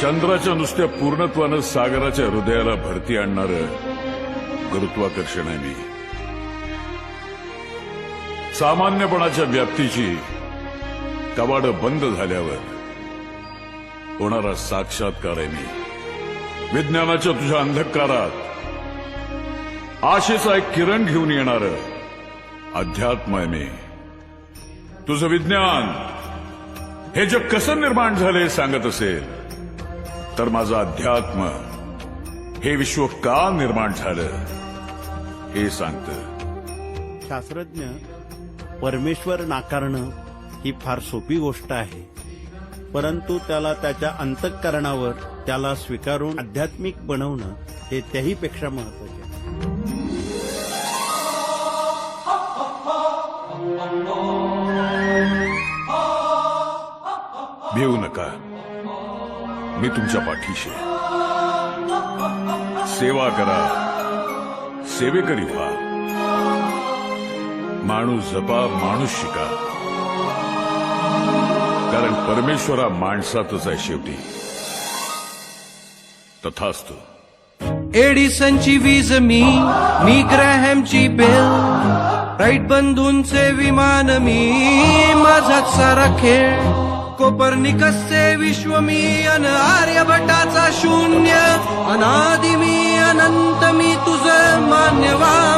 चंद्राच्या नुसत्या पूर्णत्वानं सागराच्या हृदयाला भरती आणणारं गुरुत्वाकर्षण आहे मी. सामान्यपणाच्या व्याप्तीची कवाडं बंद झाल्यावर होणारा साक्षात्कार आहे मी. विज्ञानाच्या तुझ्या अंधकारात आशेचा एक किरण घेऊन येणारं अध्यात्म आहे मी. तुझं विज्ञान हे जग कसं निर्माण झाले सांगत असेल तर माझं अध्यात्म हे विश्व का निर्माण झालं हे सांगतं. शास्त्रज्ञ परमेश्वर नाकारणं ही फार सोपी गोष्ट आहे, परंतु त्याला त्याच्या अंतःकरणावर त्याला स्वीकारून आध्यात्मिक बनवणं हे त्याहीपेक्षा महत्वाचे आहे. भिवू नका, मी तुमच्या पाठीशी आहे. सेवा करा, सेवेकरी व्हा. माणूस जपा, माणूस शिका, कारण परमेश्वरा माणसातच आहे शेवटी. तथास्तु. एडिसनची वीज मी ग्रॅहमची बेल, राईट बंधूंचे विमान मी, माझाच सारा खेळ. कोपर्निकसचे विश्व मी, अन आर्यभटाचा शून्य. अनादि मी, अनंत मी, तुझं मान्य वा